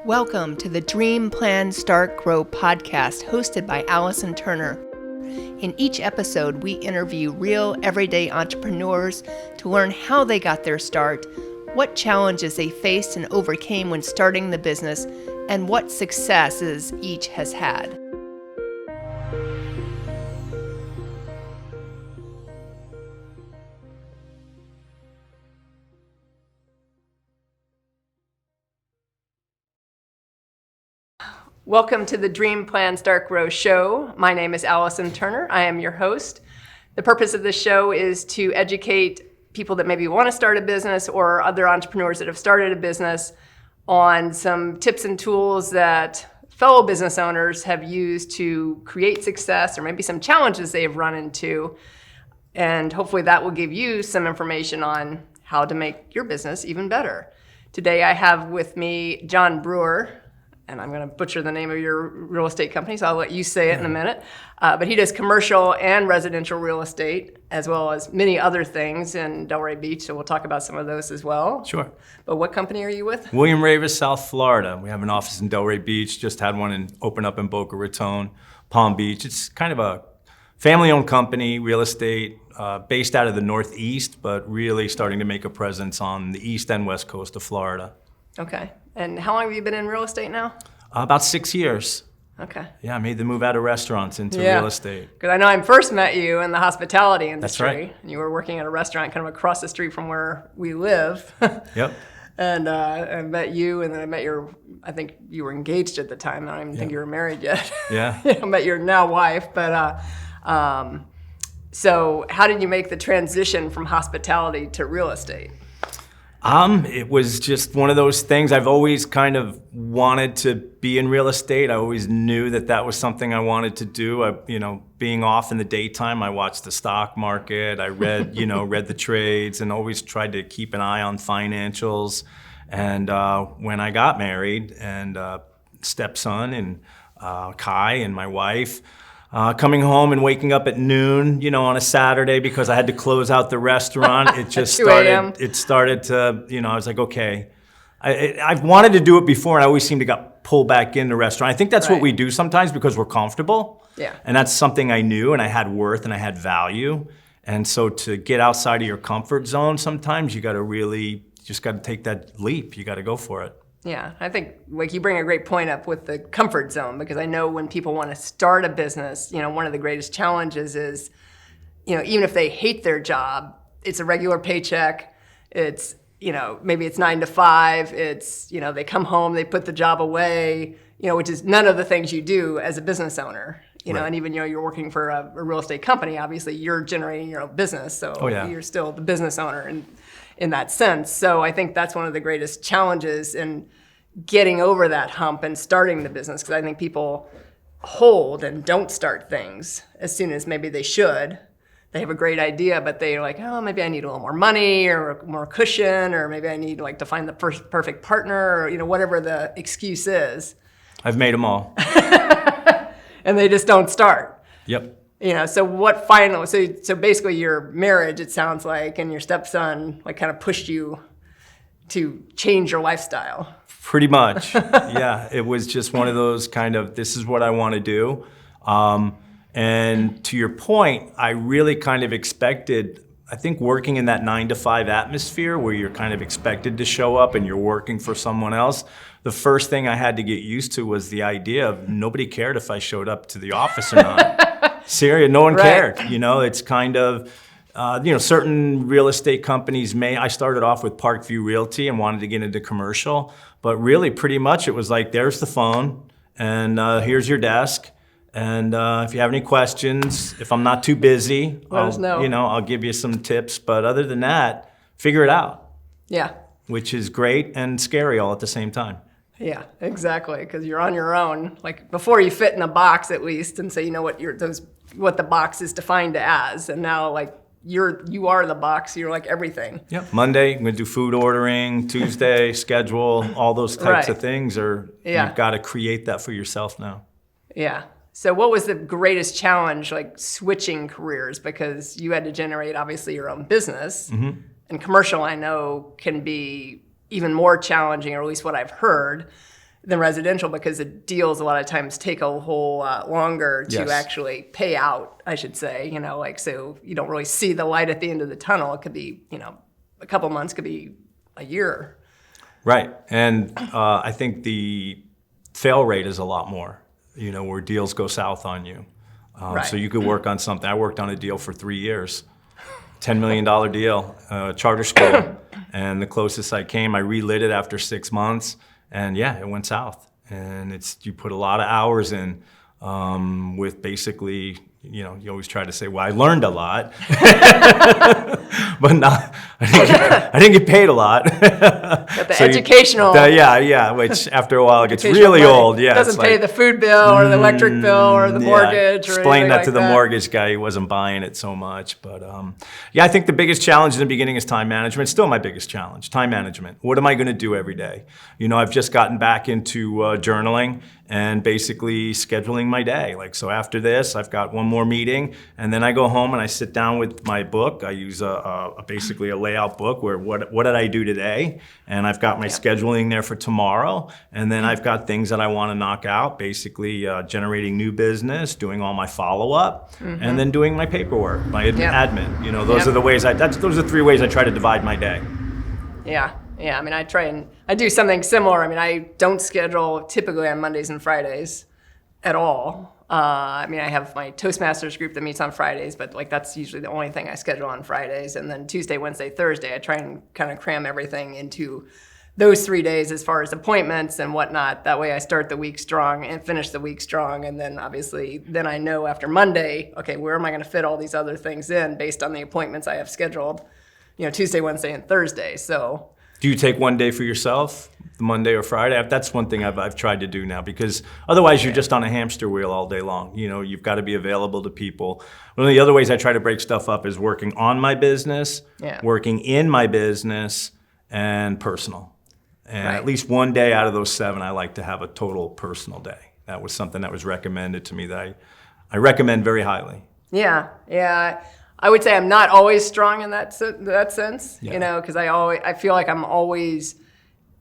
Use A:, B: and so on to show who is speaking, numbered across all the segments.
A: Welcome to the Dream, Plan, Start, Grow podcast hosted by Allison Turner. In each episode, we interview real, everyday entrepreneurs to learn how they got their start, what challenges they faced and overcame when starting the business, and what successes each has had. Welcome to the Dream, Plan, Start, Grow show. My name is Allison Turner. I am your host. The purpose of this show is to educate people that maybe want to start a business or other entrepreneurs that have started a business on some tips and tools that fellow business owners have used to create success, or maybe some challenges they have run into. And hopefully that will give you some information on how to make your business even better. Today I have with me John Brewer. And I'm going to butcher the name of your real estate company, so I'll let you say it in a minute. But he does commercial and residential real estate, as well as many other things in Delray Beach, so we'll talk about some of those as well.
B: Sure.
A: But what company are you with?
B: William Raveis, South Florida. We have an office in Delray Beach, just had one open up in Boca Raton, Palm Beach. It's kind of a family-owned company, real estate, based out of the Northeast, but really starting to make a presence on the East and West Coast of Florida.
A: Okay. And how long have you been in real estate now?
B: About 6 years.
A: Okay.
B: Yeah, I made the move out of restaurants into real estate.
A: Because I know I first met you in the hospitality industry.
B: That's right.
A: And you were working at a restaurant kind of across the street from where we live.
B: Yep.
A: And I met you, and then I met I think you were engaged at the time. I don't even think you were married yet.
B: Yeah.
A: I met your now wife. But so how did you make the transition from hospitality to real estate?
B: It was just one of those things. I've always kind of wanted to be in real estate. I always knew that was something I wanted to do. Being off in the daytime, I watched the stock market. I read, read the trades, and always tried to keep an eye on financials. And when I got married, and stepson and Kai and my wife, coming home and waking up at noon, on a Saturday because I had to close out the restaurant. It just started to, I was like, okay. I've wanted to do it before, and I always seem to get pulled back in the restaurant. I think that's what we do sometimes because we're comfortable.
A: Yeah.
B: And that's something I knew, and I had worth, and I had value. And so to get outside of your comfort zone, sometimes you got to take that leap. You got to go for it.
A: Yeah, I think you bring a great point up with the comfort zone, because I know when people want to start a business, one of the greatest challenges is, even if they hate their job, it's a regular paycheck. It's, maybe it's 9 to 5. It's, they come home, they put the job away, which is none of the things you do as a business owner.
B: Right.
A: And even, you're working for a real estate company, obviously you're generating your own business. So you're still the business owner in that sense. So I think that's one of the greatest challenges in getting over that hump and starting the business, because I think people hold and don't start things as soon as maybe they should. They have a great idea, but they're like, oh, maybe I need a little more money or more cushion, or maybe I need to find the perfect partner, or whatever the excuse is.
B: I've made them all.
A: And they just don't start.
B: Yep.
A: So basically your marriage, it sounds like, and your stepson kind of pushed you to change your lifestyle.
B: Pretty much. Yeah, it was just one of those kind of, this is what I want to do. And to your point, I really kind of expected, I think working in that 9 to 5 atmosphere where you're kind of expected to show up and you're working for someone else, the first thing I had to get used to was the idea of nobody cared if I showed up to the office or not. Seriously, no one cared. It's kind of, certain real estate companies I started off with Parkview Realty and wanted to get into commercial, but really pretty much it was like, there's the phone, and here's your desk. And if you have any questions, if I'm not too busy,
A: let us know.
B: I'll give you some tips. But other than that, figure it out.
A: Yeah. Which
B: is great and scary all at the same time.
A: Yeah, exactly. Because you're on your own. Before you fit in a box at least, and say, what the box is defined as, and now you are the box. You're everything.
B: Yep. Monday, I'm going to do food ordering. Tuesday, schedule. All those types of things you've got to create that for yourself now. Yeah.
A: So what was the greatest challenge, switching careers? Because you had to generate, obviously, your own business. Mm-hmm. And commercial, I know, can be even more challenging, or at least what I've heard. than residential because the deals a lot of times take a whole lot longer to
B: Yes.
A: actually pay out, I should say, like, so you don't really see the light at the end of the tunnel. It could be, a couple months, could be a year.
B: Right. And I think the fail rate is a lot more, where deals go south on you.
A: Right.
B: So you could work on something. I worked on a deal for 3 years, $10 million deal, charter school. And the closest I came, I relit it after 6 months. And yeah, it went south. And you put a lot of hours in with basically, you always try to say, well, I learned a lot, but not, I didn't get paid a lot.
A: But the educational.
B: Which after a while it gets
A: educational
B: really
A: money
B: old. Yeah,
A: doesn't pay the food bill or the electric bill or the mortgage. Or
B: explain that
A: like
B: to the mortgage guy. He wasn't buying it so much. But I think the biggest challenge in the beginning is time management. Still my biggest challenge, time management. What am I going to do every day? I've just gotten back into journaling and basically scheduling my day. Like, so after this, I've got one more meeting, and then I go home and I sit down with my book. I use basically a layout book where what did I do today? And I've got my scheduling there for tomorrow. And then I've got things that I want to knock out, basically generating new business, doing all my follow-up, and then doing my paperwork, my admin. Those are the ways those are 3 ways I try to divide my day.
A: Yeah. Yeah, I mean, I do something similar. I mean, I don't schedule typically on Mondays and Fridays at all. I have my Toastmasters group that meets on Fridays, but like that's usually the only thing I schedule on Fridays. And then Tuesday, Wednesday, Thursday, I try and kind of cram everything into those 3 days as far as appointments and whatnot. That way I start the week strong and finish the week strong. And then obviously, then I know after Monday, okay, where am I going to fit all these other things in based on the appointments I have scheduled, Tuesday, Wednesday, and Thursday. So.
B: Do you take one day for yourself, Monday or Friday? That's one thing I've tried to do now, because otherwise you're just on a hamster wheel all day long. You've got to be available to people. One of the other ways I try to break stuff up is working on my business, working in my business, and personal. And at least one day out of those 7, I like to have a total personal day. That was something that was recommended to me that I recommend very highly.
A: Yeah. I would say I'm not always strong in that sense, because I feel like I'm always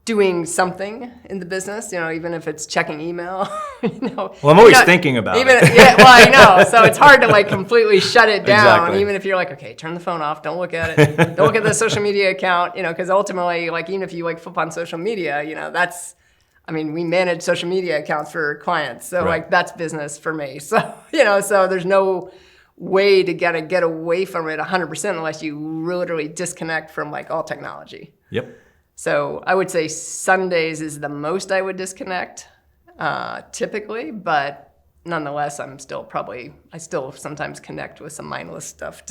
A: doing something in the business, even if it's checking email,
B: Well, I'm always thinking about it.
A: I know. So it's hard to like completely shut it down,
B: Exactly.
A: even if you're like, okay, turn the phone off, don't look at it, don't look at the social media account, because ultimately, like, even if you like flip on social media, we manage social media accounts for clients. So like that's business for me. So, so there's no way to get away from it 100% unless you literally disconnect from like all technology.
B: Yep.
A: So I would say Sundays is the most I would disconnect typically, but nonetheless, I still sometimes connect with some mindless stuff.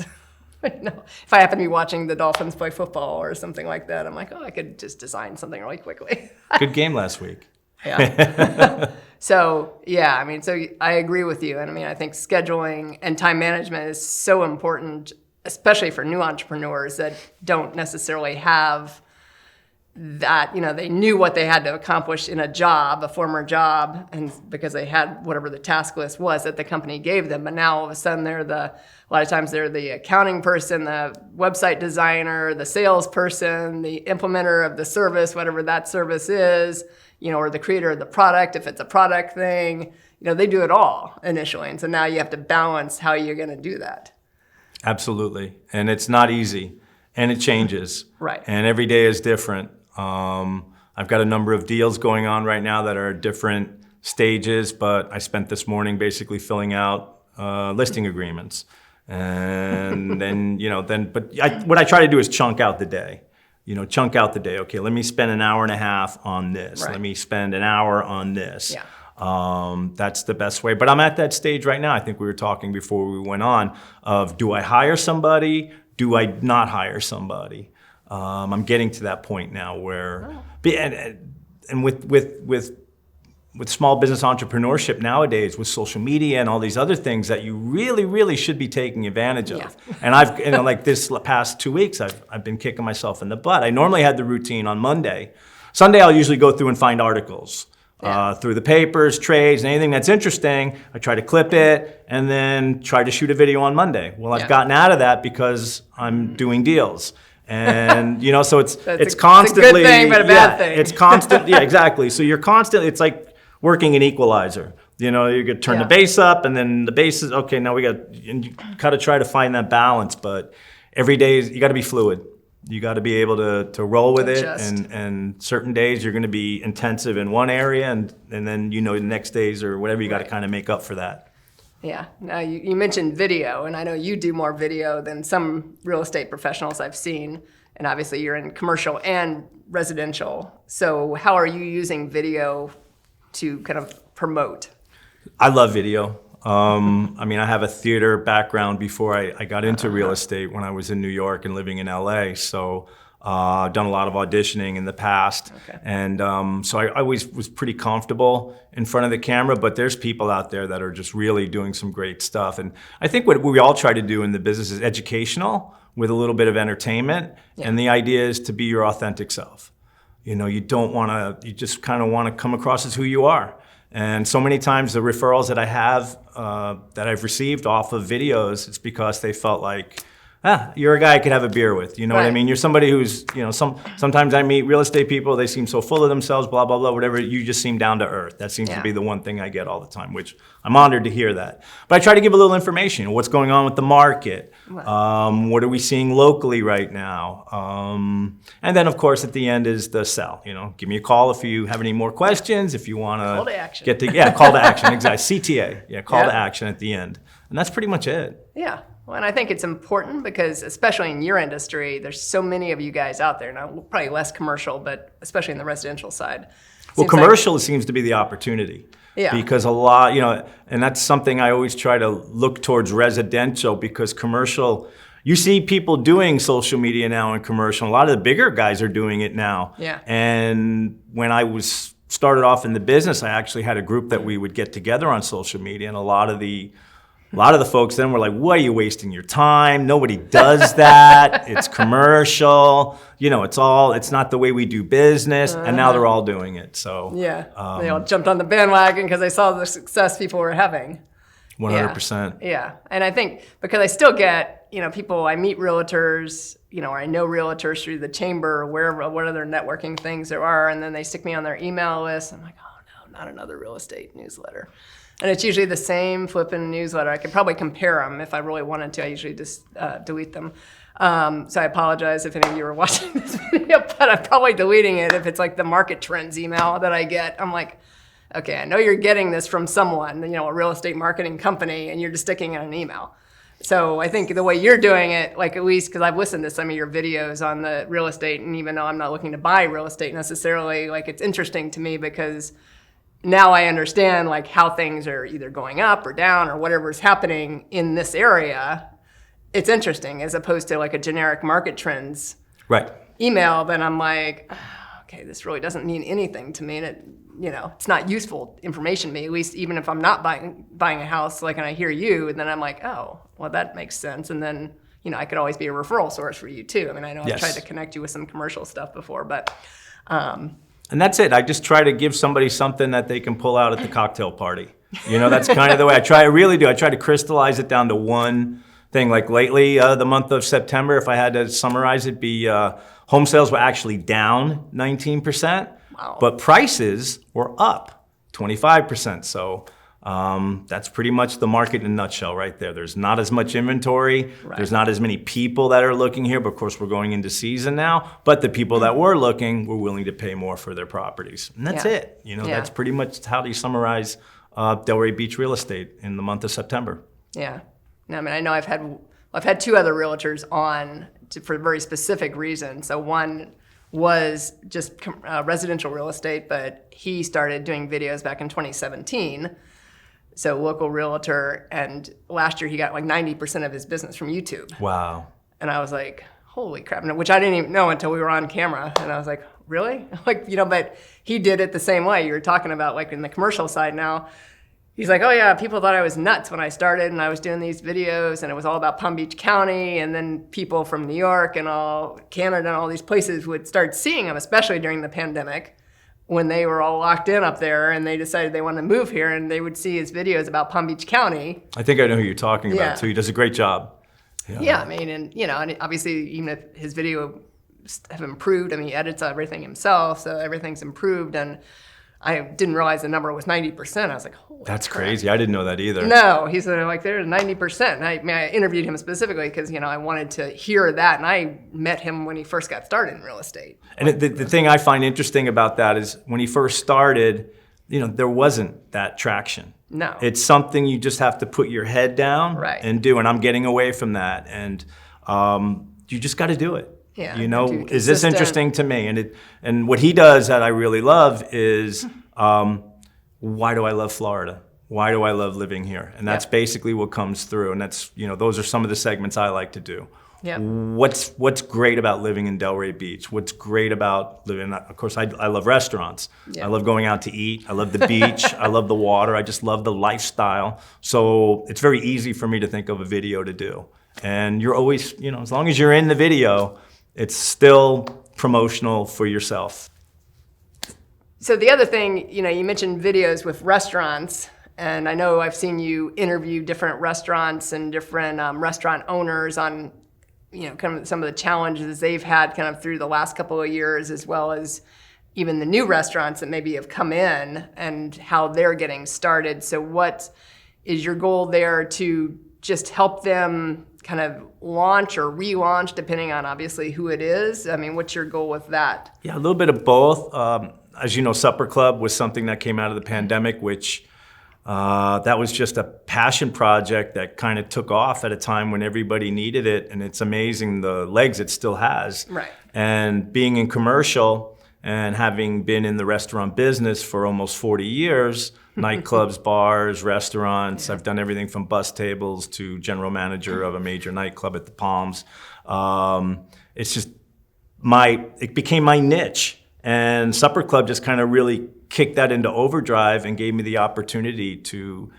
A: If I happen to be watching the Dolphins play football or something like that, I'm like, I could just design something really quickly.
B: Good game last week.
A: Yeah. So I agree with you. And I think scheduling and time management is so important, especially for new entrepreneurs that don't necessarily have that, they knew what they had to accomplish in a former job, and because they had whatever the task list was that the company gave them. But now all of a sudden a lot of times they're the accounting person, the website designer, the salesperson, the implementer of the service, whatever that service is, or the creator of the product, if it's a product thing, they do it all initially. And so now you have to balance how you're going to do that.
B: Absolutely. And it's not easy, and it changes.
A: Right.
B: And every day is different. I've got a number of deals going on right now that are at different stages, but I spent this morning basically filling out listing agreements. And then, what I try to do is chunk out the day. Okay, let me spend an hour and a half on this.
A: Right.
B: Let me spend an hour on this.
A: Yeah.
B: That's the best way. But I'm at that stage right now. I think we were talking before we went on of, do I hire somebody? Do I not hire somebody? I'm getting to that point now where, and with small business entrepreneurship nowadays, with social media and all these other things that you really, really should be taking advantage of.
A: Yeah.
B: And I've, like this past 2 weeks, I've been kicking myself in the butt. I normally had the routine on Monday. Sunday, I'll usually go through and find articles. Through the papers, trades, and anything that's interesting. I try to clip it and then try to shoot a video on Monday. Well, I've gotten out of that because I'm doing deals. And, you know, so it's
A: It's a
B: constantly,
A: good thing, but a bad thing.
B: it's constant. Yeah, exactly. So you're constantly, it's like working an equalizer. You know, you could turn the bass up, and then the bass is, okay, now and you gotta try to find that balance, but every day, you gotta be fluid. You gotta be able to roll with it, and certain days you're gonna be intensive in one area, and then, you know, the next days or whatever, you gotta kind of make up for that.
A: Yeah. Now, you mentioned video, and I know you do more video than some real estate professionals I've seen. And obviously, you're in commercial and residential. So how are you using video to kind of promote?
B: I love video. I mean, I have a theater background before I got into real estate when I was in New York and living in LA. So I've done a lot of auditioning in the past.
A: Okay.
B: And so I always was pretty comfortable in front of the camera, but there's people out there that are just really doing some great stuff. And I think what we all try to do in the business is educational with a little bit of entertainment. Yeah. And the idea is to be your authentic self. You know, you just kind of want to come across as who you are. And so many times the referrals that I have, that I've received off of videos, it's because they felt like, you're a guy I could have a beer with. You know what I mean? You're somebody who's, you know, sometimes I meet real estate people, they seem so full of themselves, blah, blah, blah, whatever. You just seem down to earth. That seems to be the one thing I get all the time, which I'm honored to hear that. But I try to give a little information. What's going on with the market? What are we seeing locally right now? And then, of course, at the end is the sell. You know, give me a call if you have any more questions, if you want
A: Call to action.
B: Call to action, exactly. CTA, call to action at the end. And that's pretty much it.
A: Yeah. Well, and I think it's important because, especially in your industry, there's so many of you guys out there. Now, probably less commercial, but especially in the residential side.
B: Well, commercial seems to be the opportunity.
A: Yeah.
B: Because a lot, you know, and that's something I always try to look towards residential, because commercial, you see people doing social media now in commercial. A lot of the bigger guys are doing it now.
A: Yeah.
B: And when I started off in the business, I actually had a group that we would get together on social media, and a lot of the folks then were like, "Why are you wasting your time? Nobody does that. It's commercial. You know, it's not the way we do business." And now they're all doing it. So
A: they all jumped on the bandwagon because they saw the success people were having.
B: 100%.
A: Yeah, and I think because I still get, you know, I meet realtors, you know, or I know realtors through the chamber, or wherever, what other networking things there are, and then they stick me on their email list. I'm like, oh no, not another real estate newsletter. And it's usually the same flipping newsletter. I could probably compare them if I really wanted to. I usually just delete them. So I apologize if any of you are watching this video, but I'm probably deleting it if it's like the market trends email that I get. I'm like, okay, I know you're getting this from someone, you know, a real estate marketing company, and you're just sticking in an email. So I think the way you're doing it, like at least because I've listened to some of your videos on the real estate, and even though I'm not looking to buy real estate necessarily, like it's interesting to me because now I understand like how things are either going up or down or whatever's happening in this area. It's interesting as opposed to like a generic market trends email. Then I'm like, okay, this really doesn't mean anything to me, and it, you know, it's not useful information to me. At least even if I'm not buying a house, like, and I hear you, and then I'm like, oh, well, that makes sense. And then, you know, I could always be a referral source for you too. I mean, I know I've tried to connect you with some commercial stuff before, but.
B: And that's it. I just try to give somebody something that they can pull out at the cocktail party. You know, that's kind of the way I really do. I try to crystallize it down to one thing. Like lately, the month of September, if I had to summarize it, home sales were actually down 19%, but prices were up 25%. So that's pretty much the market in a nutshell right there. There's not as much inventory. There's not as many people that are looking here, but of course we're going into season now. But the people that were looking were willing to pay more for their properties. And that's it. You know, that's pretty much how do you summarize Delray Beach real estate in the month of September.
A: Yeah. No, I mean, I know I've had two other realtors on for very specific reasons. So one was just residential real estate, but he started doing videos back in 2017. So local realtor, and last year he got like 90% of his business from YouTube.
B: Wow.
A: And I was like, holy crap, which I didn't even know until we were on camera. And I was like, really? Like, you know, but he did it the same way. You were talking about like in the commercial side now. He's like, oh yeah, people thought I was nuts when I started and I was doing these videos and it was all about Palm Beach County, and then people from New York and all Canada and all these places would start seeing him, especially during the pandemic, when they were all locked in up there and they decided they wanted to move here, and they would see his videos about Palm Beach County.
B: I think I know who you're talking about too. He does a great job.
A: Yeah, I mean, and and obviously, even if his video have improved, I mean, he edits everything himself, so everything's improved. And I didn't realize the number was 90%. I was like, holy
B: That's
A: crap.
B: crazy. I didn't know that either.
A: No, he said like there's 90%. And I interviewed him specifically because I wanted to hear that, and I met him when he first got started in real estate.
B: And the thing I find interesting about that is when he first started, there wasn't that traction.
A: No.
B: It's something you just have to put your head down and do. And I'm getting away from that. And you just got to do it.
A: Yeah,
B: is this interesting to me? And what he does that I really love is, why do I love Florida? Why do I love living here? And that's basically what comes through. And that's, those are some of the segments I like to do.
A: Yeah.
B: What's great about living in Delray Beach? What's great about living? Of course, I love restaurants.
A: Yeah.
B: I love going out to eat. I love the beach. I love the water. I just love the lifestyle. So it's very easy for me to think of a video to do. And you're always, as long as you're in the video, it's still promotional for yourself.
A: So the other thing, you mentioned videos with restaurants, and I know I've seen you interview different restaurants and different restaurant owners on, kind of some of the challenges they've had kind of through the last couple of years, as well as even the new restaurants that maybe have come in and how they're getting started. So what is your goal there to just help them kind of launch or relaunch, depending on obviously who it is? I mean, what's your goal with that?
B: Yeah, a little bit of both. As you know, Supper Club was something that came out of the pandemic, which that was just a passion project that kind of took off at a time when everybody needed it. And it's amazing the legs it still has.
A: Right.
B: And being in commercial and having been in the restaurant business for almost 40 years, nightclubs, bars, restaurants. I've done everything from bus tables to general manager of a major nightclub at the Palms. It's just it became my niche. And Supper Club just kind of really kicked that into overdrive and gave me the opportunity to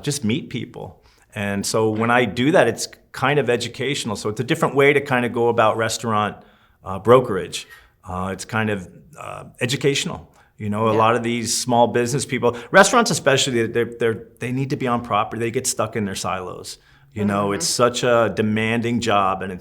B: just meet people. And so when I do that, it's kind of educational. So it's a different way to kind of go about restaurant brokerage. It's kind of educational. A lot of these small business people, restaurants especially, they need to be on property. They get stuck in their silos. It's such a demanding job, and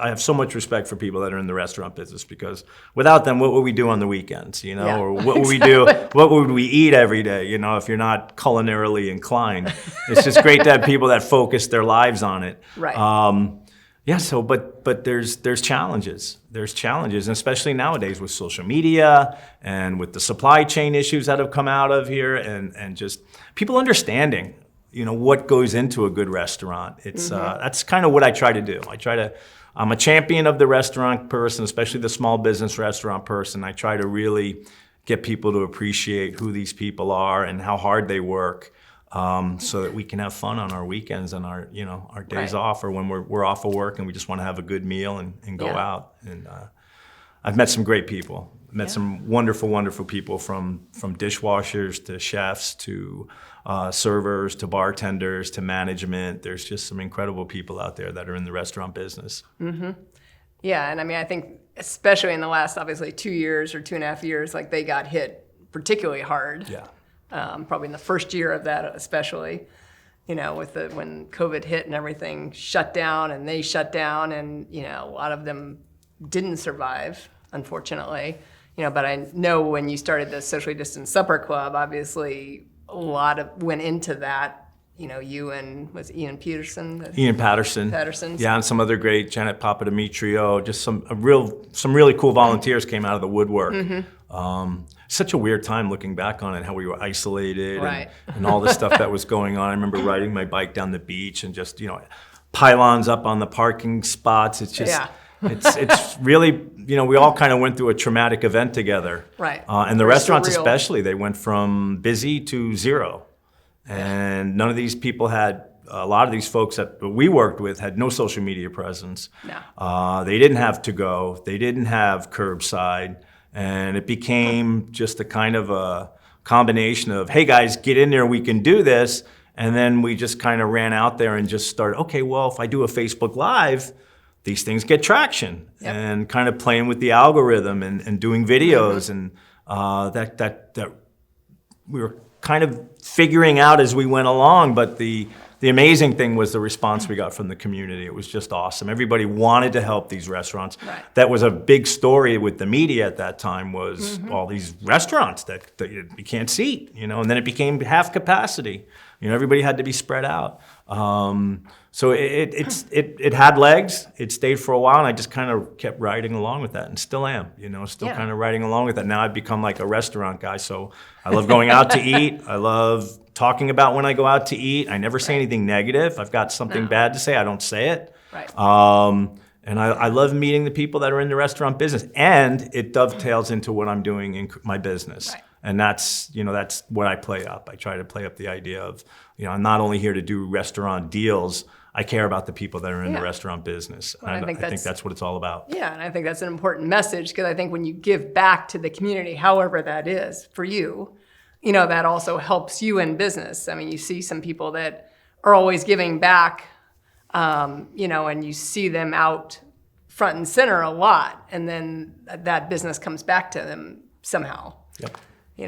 B: I have so much respect for people that are in the restaurant business, because without them, what would we do on the weekends, or what would we do, what would we eat every day, if you're not culinarily inclined. It's just great to have people that focus their lives on it.
A: Right.
B: But there's challenges. There's challenges, and especially nowadays with social media and with the supply chain issues that have come out of here, and just people understanding, what goes into a good restaurant. It's that's kind of what I try to do. I'm a champion of the restaurant person, especially the small business restaurant person. I try to really get people to appreciate who these people are and how hard they work. So that we can have fun on our weekends and our days off, or when we're off of work and we just want to have a good meal and go out. And I've met some great people. Met some wonderful, wonderful people from dishwashers to chefs to servers to bartenders to management. There's just some incredible people out there that are in the restaurant business.
A: Mm-hmm. Yeah, and I mean, I think especially in the last obviously 2 years or 2.5 years, like they got hit particularly hard.
B: Yeah.
A: Probably in the first year of that, especially, with when COVID hit and everything shut down, and they shut down, and a lot of them didn't survive, unfortunately. But I know when you started the Socially Distanced Supper Club, obviously a lot of went into that. You and was Ian Peterson?
B: Ian Patterson.
A: Patterson's.
B: Yeah, and some other great, Janet Papadimitriou, just some really cool volunteers came out of the woodwork. Mm-hmm. Such a weird time looking back on it, how we were isolated and all the stuff that was going on. I remember riding my bike down the beach and just, pylons up on the parking spots. It's just, it's really, we all kind of went through a traumatic event together.
A: Right.
B: And the restaurants especially, they went from busy to zero. And none of these people a lot of these folks that we worked with had no social media presence.
A: No.
B: They didn't have to-go. They didn't have curbside. And it became just a kind of a combination of, hey guys, get in there, we can do this. And then we just kind of ran out there and just started, okay, well, if I do a Facebook Live, these things get traction.
A: Yep.
B: And kind of playing with the algorithm and doing videos. And that we were kind of figuring out as we went along, but the the amazing thing was the response we got from the community. It was just awesome. Everybody wanted to help these restaurants.
A: Right.
B: That was a big story with the media at that time, was all these restaurants that you can't seat, and then it became half capacity. Everybody had to be spread out. So it had legs. It stayed for a while, and I just kind of kept riding along with that, and still am. Still kind of riding along with that. Now I've become like a restaurant guy, so I love going out to eat. I love talking about when I go out to eat. I never say anything negative. I've got something bad to say, I don't say it.
A: Right.
B: And I love meeting the people that are in the restaurant business, and it dovetails into what I'm doing in my business.
A: Right.
B: And that's what I play up. I try to play up the idea of, I'm not only here to do restaurant deals, I care about the people that are in the restaurant business.
A: Well,
B: and I think that's what it's all about.
A: Yeah, and I think that's an important message, because I think when you give back to the community, however that is for you, that also helps you in business. I mean, you see some people that are always giving back, and you see them out front and center a lot, and then that business comes back to them somehow.
B: Yep.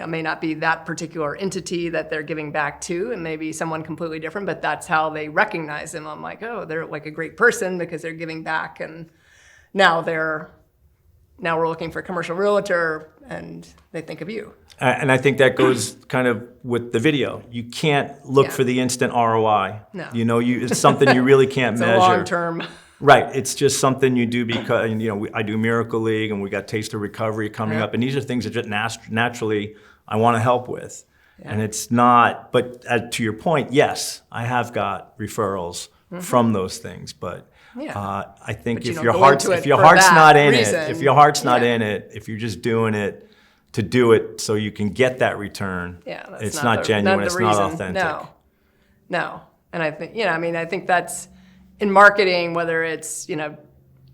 A: May not be that particular entity that they're giving back to, and maybe someone completely different, but that's how they recognize them. I'm like, oh, they're like a great person because they're giving back, and now we're looking for a commercial realtor, and they think of you.
B: And I think that goes kind of with the video. You can't look for the instant ROI.
A: No.
B: It's something you really can't measure.
A: It's a long term.
B: Right. It's just something you do because, I do Miracle League, and we got Taste of Recovery coming up. And these are things that just naturally I want to help with. Yeah. And it's not, but to your point, yes, I have got referrals from those things. But I think if your heart's not in it, if you're just doing it to do it so you can get that return, it's not genuine, it's not authentic.
A: No. And I think, I think that's, in marketing, whether it's,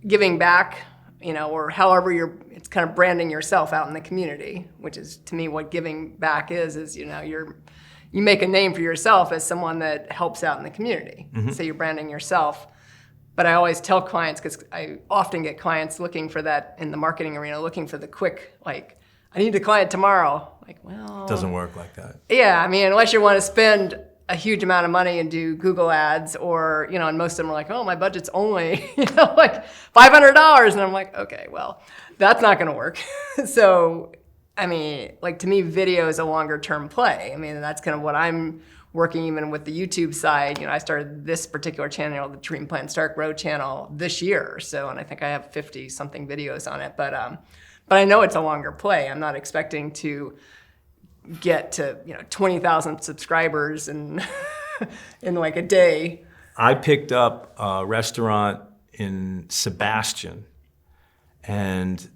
A: giving back, or however it's kind of branding yourself out in the community, which is, to me, what giving back is, you make a name for yourself as someone that helps out in the community. So you're branding yourself. But I always tell clients, because I often get clients looking for that in the marketing arena, looking for the quick, like, I need a client tomorrow. Like, well,
B: it doesn't work like that.
A: Yeah, unless you want to spend a huge amount of money and do Google ads, or, and most of them are like, oh, my budget's only, like $500. And I'm like, okay, well, that's not going to work. So, to me, video is a longer term play. That's kind of what I'm working even with the YouTube side. I started this particular channel, the Treatment Plant Stark Road channel, this year. So, and I think I have 50 something videos on it, but I know it's a longer play. I'm not expecting to get to 20,000 subscribers in like a day.
B: I picked up a restaurant in Sebastian, and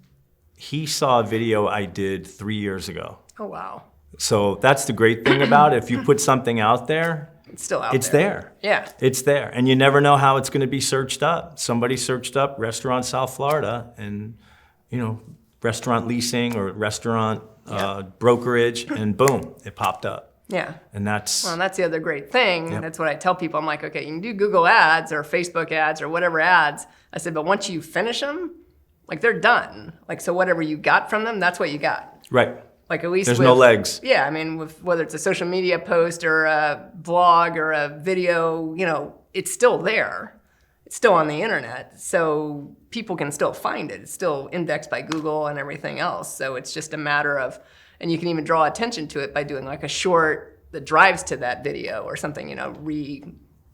B: he saw a video I did 3 years ago.
A: Oh, wow.
B: So that's the great thing about it. If you put something out there,
A: it's still out
B: it's there.
A: Yeah.
B: It's there. And you never know how it's going to be searched up. Somebody searched up restaurant South Florida, and, restaurant leasing or restaurant brokerage, and boom, it popped up.
A: Yeah.
B: And that's
A: the other great thing.
B: Yep.
A: That's what I tell people. I'm like, okay, you can do Google ads or Facebook ads or whatever ads. I said, but once you finish them, like, they're done. Like, so whatever you got from them, that's what you got.
B: right.
A: Like, at least
B: There's no legs.
A: Yeah, with whether it's a social media post or a blog or a video, it's still there. It's still on the internet, so people can still find it. It's still indexed by Google and everything else. So it's just a matter of, and you can even draw attention to it by doing like a short that drives to that video or something,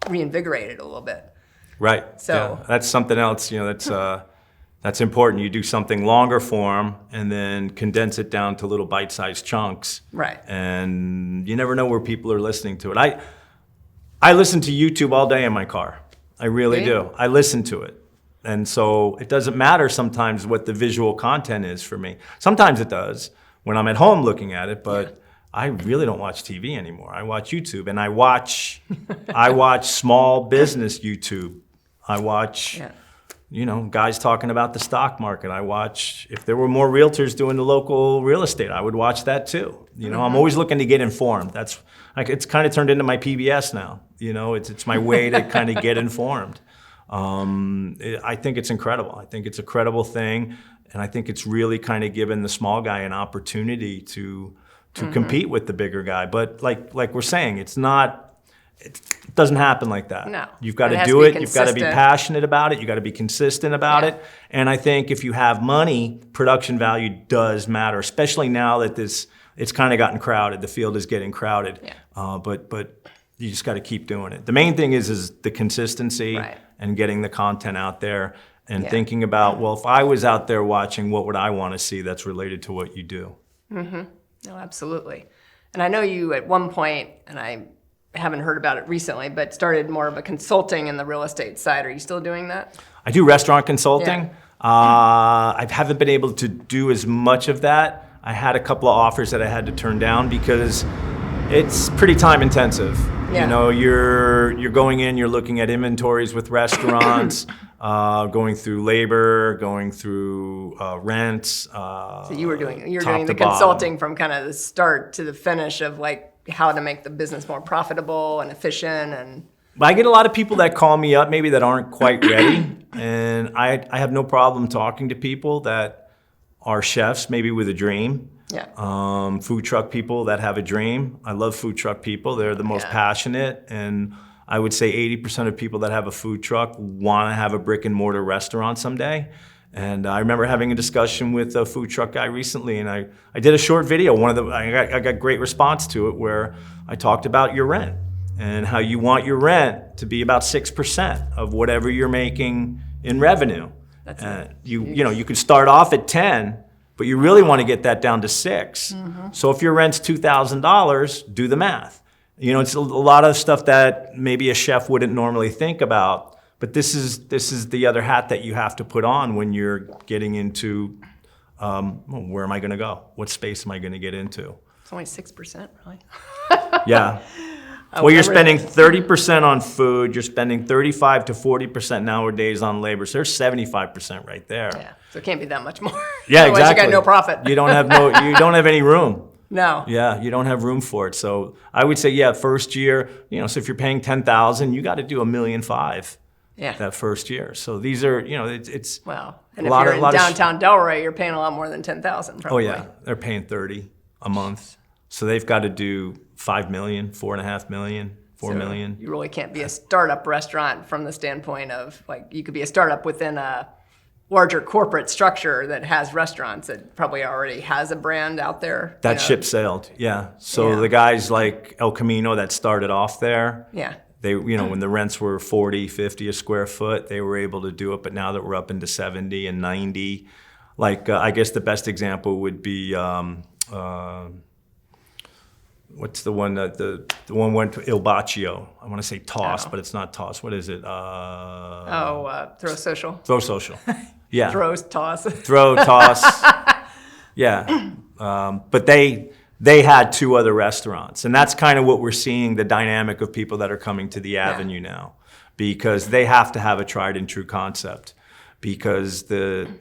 A: reinvigorate it a little bit.
B: Right.
A: So
B: that's something else. That's important. You do something longer form and then condense it down to little bite-sized chunks.
A: Right.
B: And you never know where people are listening to it. I listen to YouTube all day in my car. I really do. I listen to it. And so it doesn't matter sometimes what the visual content is for me. Sometimes it does when I'm at home looking at it, but I really don't watch TV anymore. I watch YouTube, and I watch small business YouTube. I watch guys talking about the stock market. I watch, if there were more realtors doing the local real estate, I would watch that too. I'm always looking to get informed. That's like, it's kind of turned into my PBS now. It's my way to kind of get informed. I think it's incredible. I think it's a credible thing, and I think it's really kind of given the small guy an opportunity to compete with the bigger guy. But like we're saying, it's not It doesn't happen like that.
A: No.
B: You've got
A: It
B: to
A: has
B: do
A: to be
B: it. You've got to be
A: consistent.
B: passionate about it. You've got to be consistent about
A: Yeah.
B: it. And I think if you have money, production value does matter, especially now that it's kind of gotten crowded. The field is getting crowded.
A: Yeah.
B: But you just got to keep doing it. The main thing is the consistency
A: Right.
B: and getting the content out there and
A: Yeah.
B: thinking about, well, if I was out there watching, what would I want to see that's related to what you do?
A: No, absolutely. And I know you at one point, and I haven't heard about it recently, but started more of a consulting in the real estate side. Are you still doing that?
B: I do restaurant consulting.
A: Yeah.
B: I haven't been able to do as much of that. I had a couple of offers that I had to turn down because it's pretty time intensive.
A: Yeah.
B: You know, you're going in, you're looking at inventories with restaurants, going through labor, going through rents.
A: So you were doing
B: top
A: the
B: to bottom.
A: consulting from kind of the start to the finish of like how to make the business more profitable and efficient and
B: I get a lot of people that call me up maybe that aren't quite ready, and I have no problem talking to people that are chefs, maybe with a dream.
A: yeah.
B: Food truck people that have a dream. I love food truck people. They're the most
A: Yeah.
B: passionate, and I would say 80% of people that have a food truck want to have a brick and mortar restaurant someday. And I remember having a discussion with a food truck guy recently, and I did a short video. I got great response to it where I talked about your rent and how you want your rent to be about 6% of whatever you're making in revenue.
A: That's
B: You can start off at 10, but you really want to get that down to 6. So if your rent's $2,000, do the math. You know, it's a lot of stuff that maybe a chef wouldn't normally think about. But this is the other hat that you have to put on when you're getting into where am I going to go? What space am I going to get into?
A: It's only 6%, really.
B: Yeah. Well, you're spending 30% on food. You're spending 35 to 40% nowadays on labor. So there's 75% right there.
A: Yeah. So it can't be that much more.
B: Yeah,
A: Otherwise
B: exactly.
A: you got no profit.
B: You don't have any room.
A: No.
B: Yeah, you don't have room for it. So I would say, yeah, first year, so if you're paying $10,000, you got to do $1.5 million.
A: Yeah.
B: That first year. So these are, it's
A: Well, and
B: a
A: if
B: lot
A: you're
B: of-
A: in
B: lot of sh-
A: downtown Delray, you're paying a lot more than 10,000
B: oh
A: probably.
B: yeah, they're paying 30 a month. So they've got to do 5 million, 4.5 million, 4
A: So
B: million.
A: You really can't be a startup restaurant from the standpoint of like you could be a startup within a larger corporate structure that has restaurants that probably already has a brand out there.
B: That ship sailed, yeah. So
A: Yeah.
B: the guys like El Camino that started off there,
A: Yeah.
B: they, when the rents were 40, 50 a square foot, they were able to do it. But now that we're up into 70 and 90, like I guess the best example would be, what's the one that the one went to Il Baccio? I want to say Toss,
A: Oh.
B: but it's not Toss. What is it?
A: Throw social.
B: Throw Social. Yeah.
A: Throws, toss.
B: Throw, Toss. Yeah. But they had 2 other restaurants. And that's kind of what we're seeing, the dynamic of people that are coming to the Avenue now. Because they have to have a tried and true concept. Because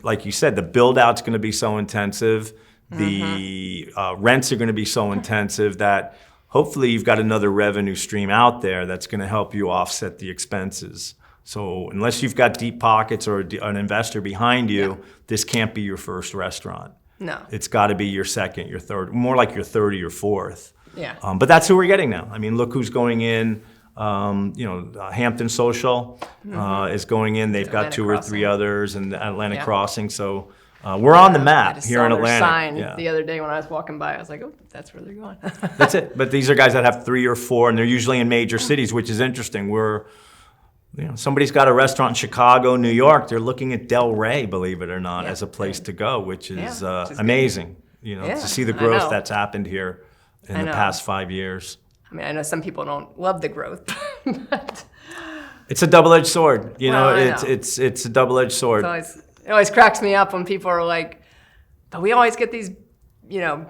B: like you said, the build out's going to be so intensive. The rents are going to be so intensive that hopefully you've got another revenue stream out there that's going to help you offset the expenses. So unless you've got deep pockets or an investor behind you, this can't be your first restaurant.
A: No.
B: It's got to be your second, your third, more like your third or your fourth.
A: Yeah.
B: But that's who we're getting now. I mean, look who's going in. Hampton Social is going in. They've got
A: Atlantic
B: 2 or 3
A: Crossing.
B: others, and Atlantic
A: Yeah.
B: Crossing. So we're on the
A: I
B: map
A: just
B: here
A: saw
B: in
A: their
B: Atlantic.
A: sign
B: Yeah.
A: the other day when I was walking by. I was like, oh, that's where they're going.
B: That's it. But these are guys that have 3 or 4, and they're usually in major cities, which is interesting. Somebody's got a restaurant in Chicago, New York. They're looking at Delray, believe it or not,
A: Yeah.
B: as a place to go, which is,
A: Yeah, which is
B: amazing.
A: Yeah,
B: to see the
A: I
B: growth
A: know.
B: that's happened here in
A: I
B: the
A: know.
B: past 5 years.
A: I mean, I know some people don't love the growth, but
B: It's a double-edged sword.
A: Well, I know.
B: It's a double-edged sword.
A: it always cracks me up when people are like, but we always get these,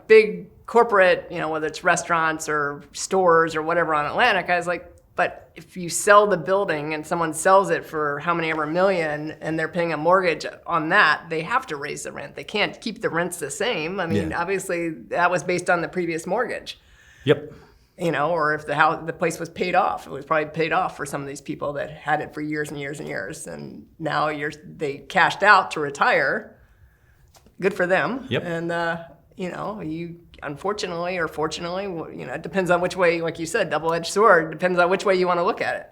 A: big corporate, whether it's restaurants or stores or whatever on Atlantic. I was like, but if you sell the building and someone sells it for how many ever million and they're paying a mortgage on that, they have to raise the rent. They can't keep the rents the same. I mean,
B: Yeah.
A: obviously that was based on the previous mortgage.
B: Yep.
A: Or if the place was paid off, it was probably paid off for some of these people that had it for years and years and years, and now they cashed out to retire. Good for them.
B: Yep.
A: And unfortunately or fortunately, it depends on which way, like you said, double-edged sword, depends on which way you want to look at it.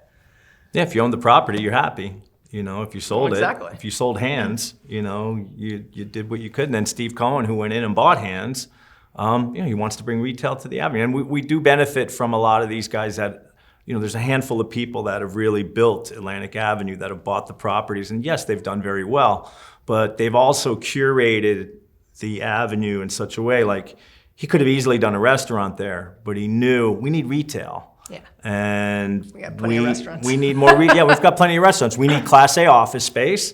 B: Yeah, if you own the property, you're happy. If you sold
A: exactly.
B: it, if you sold hands, you did what you could. And then Steve Cohen, who went in and bought hands, he wants to bring retail to the Avenue. And we do benefit from a lot of these guys that, there's a handful of people that have really built Atlantic Avenue that have bought the properties. And yes, they've done very well, but they've also curated the Avenue in such a way, like he could have easily done a restaurant there, but he knew we need retail.
A: Yeah.
B: And
A: we got plenty of restaurants.
B: We need more, yeah, we've got plenty of restaurants. We need Class A office space,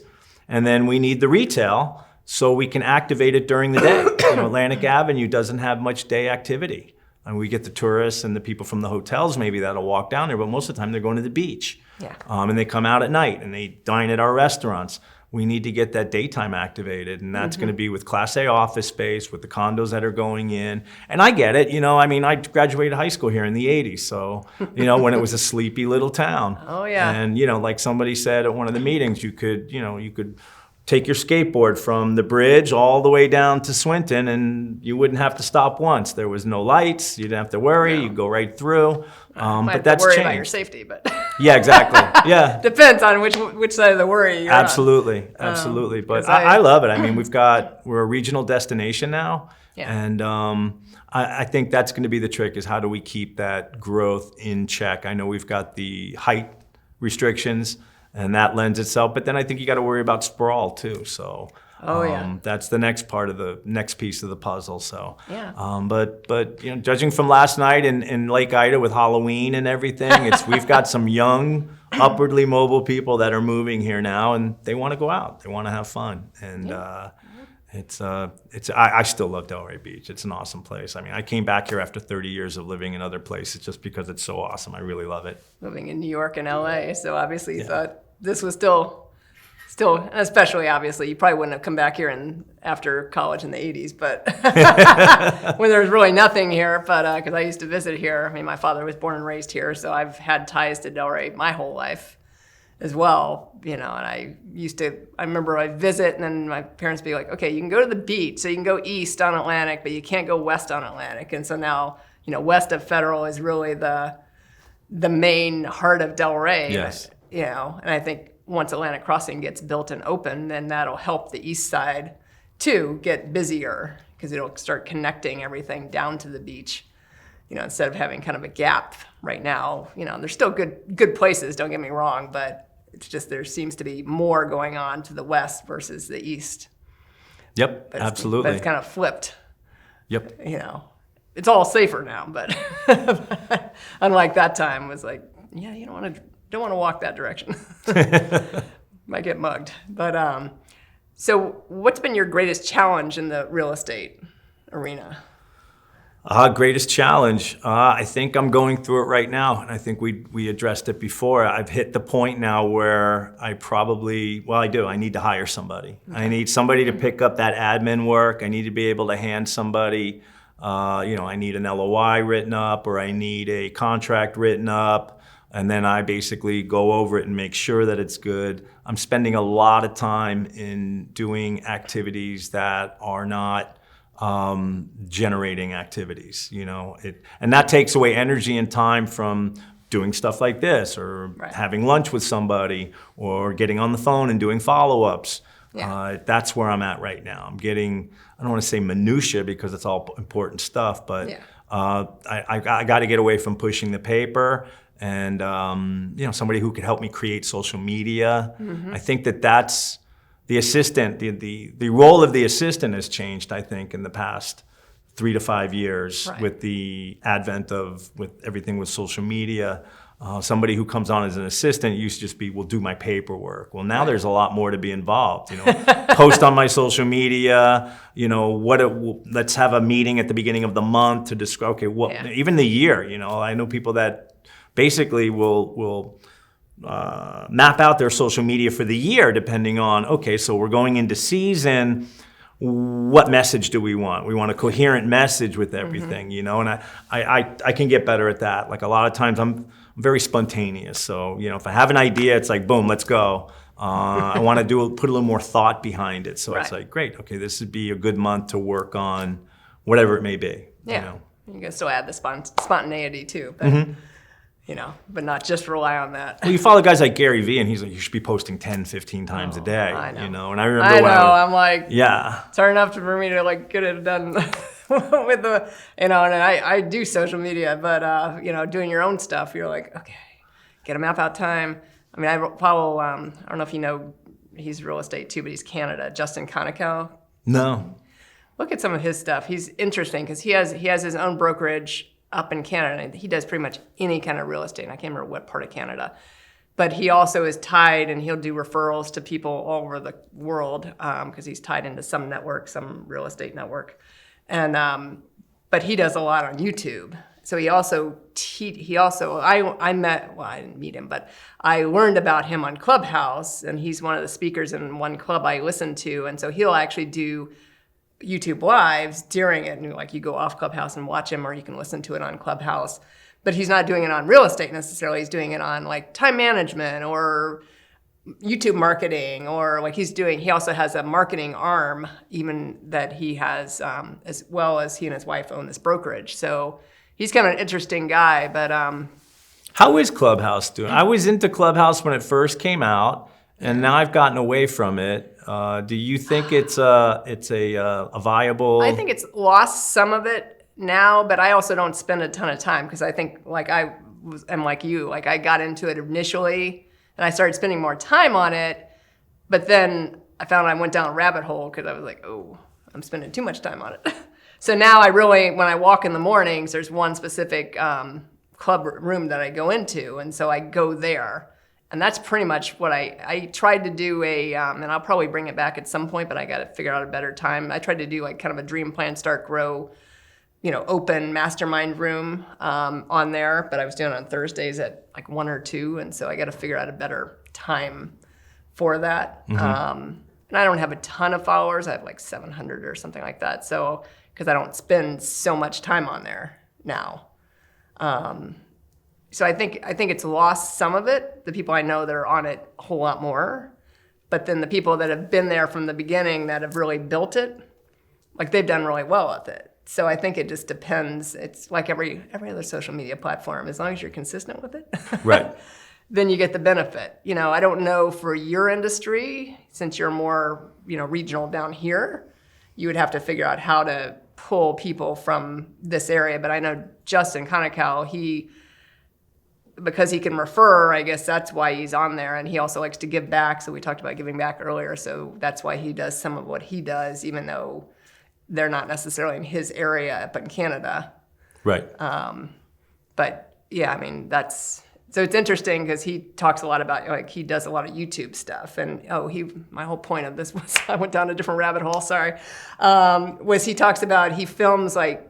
B: and then we need the retail so we can activate it during the day. Atlantic Avenue doesn't have much day activity. And we get the tourists and the people from the hotels maybe that'll walk down there, but most of the time they're going to the beach.
A: Yeah.
B: And they come out at night and they dine at our restaurants. We need to get that daytime activated, and that's going to be with Class A office space, with the condos that are going in. And I get it, I graduated high school here in the 80s, so, when it was a sleepy little town.
A: Oh, yeah.
B: And, like somebody said at one of the meetings, you could take your skateboard from the bridge all the way down to Swinton, and you wouldn't have to stop once. There was no lights, you didn't have to worry, you'd go right through. But that's
A: worry
B: changed.
A: about your safety, but
B: Yeah, exactly. Yeah.
A: depends on which side of the worry you're
B: Absolutely. But I love it. I mean, we're a regional destination now.
A: Yeah.
B: And I think that's going to be the trick, is how do we keep that growth in check? I know we've got the height restrictions, and that lends itself, but then I think you got to worry about sprawl too. So that's the next part of the next piece of the puzzle. So
A: Yeah.
B: But judging from last night in Lake Ida with Halloween and everything, we've got some young, upwardly mobile people that are moving here now, and they want to go out, they want to have fun, and I still love Delray Beach. It's an awesome place. I mean, I came back here after 30 years of living in other places just because it's so awesome. I really love it.
A: Living in New York and LA, so obviously you thought this was still, and especially obviously, you probably wouldn't have come back here after college in the 80s, but when there was really nothing here, but because I used to visit here. I mean, my father was born and raised here, so I've had ties to Delray my whole life as well, and I remember I'd visit and then my parents would be like, okay, you can go to the beach, so you can go east on Atlantic, but you can't go west on Atlantic. And so now, west of Federal is really the main heart of Delray.
B: Yes.
A: And I think once Atlantic Crossing gets built and open, then that'll help the east side too get busier, because it'll start connecting everything down to the beach. Instead of having kind of a gap right now, there's still good places, don't get me wrong, but it's just there seems to be more going on to the west versus the east.
B: Yep, absolutely.
A: But it's kind of flipped.
B: Yep.
A: It's all safer now, but unlike that time, it was like, yeah, you don't want to walk that direction. Might get mugged. But so what's been your greatest challenge in the real estate arena?
B: Greatest challenge. I think I'm going through it right now, and I think we addressed it before. I've hit the point now where I do. I need to hire somebody. Okay. I need somebody to pick up that admin work. I need to be able to hand somebody, I need an LOI written up, or I need a contract written up, and then I basically go over it and make sure that it's good. I'm spending a lot of time in doing activities that are not generating activities, and that takes away energy and time from doing stuff like this, or having lunch with somebody, or getting on the phone and doing follow-ups. Yeah. That's where I'm at right now. I don't want to say minutia because it's all important stuff, but I got to get away from pushing the paper, and somebody who could help me create social media. Mm-hmm. I think that's the assistant, the role of the assistant has changed, I think, in the past 3 to 5 years with the advent with everything with social media. Somebody who comes on as an assistant used to just be, do my paperwork. Well, now there's a lot more to be involved. Post on my social media. Let's have a meeting at the beginning of the month to describe. Okay, even the year. I know people that basically will map out their social media for the year, depending on, okay, so we're going into season, what message do we want? We want a coherent message with everything, and I can get better at that. Like, a lot of times I'm very spontaneous, so if I have an idea, it's like, boom, let's go. I want to put a little more thought behind it, so it's like, great, okay, this would be a good month to work on whatever it may be.
A: Yeah.
B: You know.
A: You can still add the spontaneity too, but, but not just rely on that.
B: Well, you follow guys like Gary Vee, and he's like, you should be posting 10, 15 times a day.
A: I know.
B: And I remember
A: I'm like,
B: yeah.
A: it's hard enough for me to like get it done with the, and I do social media, but, doing your own stuff, you're like, okay, get a map out time. I mean, I follow, I don't know if you know, he's real estate too, but he's Canada, Justin Conoco.
B: No.
A: Look at some of his stuff. He's interesting because he has his own brokerage up in Canada. And he does pretty much any kind of real estate. And I can't remember what part of Canada. But he also is tied, and he'll do referrals to people all over the world because he's tied into some network, some real estate network. And but he does a lot on YouTube. So I didn't meet him, but I learned about him on Clubhouse, and he's one of the speakers in one club I listen to. And so he'll actually do YouTube lives during it, and like you go off Clubhouse and watch him, or you can listen to it on Clubhouse. But he's not doing it on real estate necessarily. He's doing it on like time management or YouTube marketing, or like he also has a marketing arm even that he has, as well as he and his wife own this brokerage. So he's kind of an interesting guy, but
B: how is Clubhouse doing? I was into Clubhouse when it first came out, and now I've gotten away from it. Do you think it's a viable?
A: I think it's lost some of it now, but I also don't spend a ton of time because I think like I'm like you, like I got into it initially and I started spending more time on it, but then I found I went down a rabbit hole because I was like, oh, I'm spending too much time on it. So now when I walk in the mornings, there's one specific club room that I go into, and so I go there. And that's pretty much what I tried to do and I'll probably bring it back at some point, but I got to figure out a better time. I tried to do like kind of a dream, plan, start, grow, open mastermind room on there, but I was doing it on Thursdays at like 1 or 2. And so I got to figure out a better time for that. And I don't have a ton of followers. I have like 700 or something like that. So, because I don't spend so much time on there now. So I think it's lost some of it. The people I know that are on it a whole lot more, but then the people that have been there from the beginning that have really built it, like they've done really well with it. So I think it just depends. It's like every other social media platform. As long as you're consistent with it,
B: right,
A: then you get the benefit. I don't know for your industry, since you're more regional down here, you would have to figure out how to pull people from this area. But I know Justin Conoco, because he can refer, I guess that's why he's on there. And he also likes to give back. So we talked about giving back earlier. So that's why he does some of what he does, even though they're not necessarily in his area up in Canada.
B: Right.
A: But yeah, I mean, so it's interesting because he talks a lot about, like, he does a lot of YouTube stuff. And my whole point of this was, I went down a different rabbit hole, sorry, was he talks about, he films like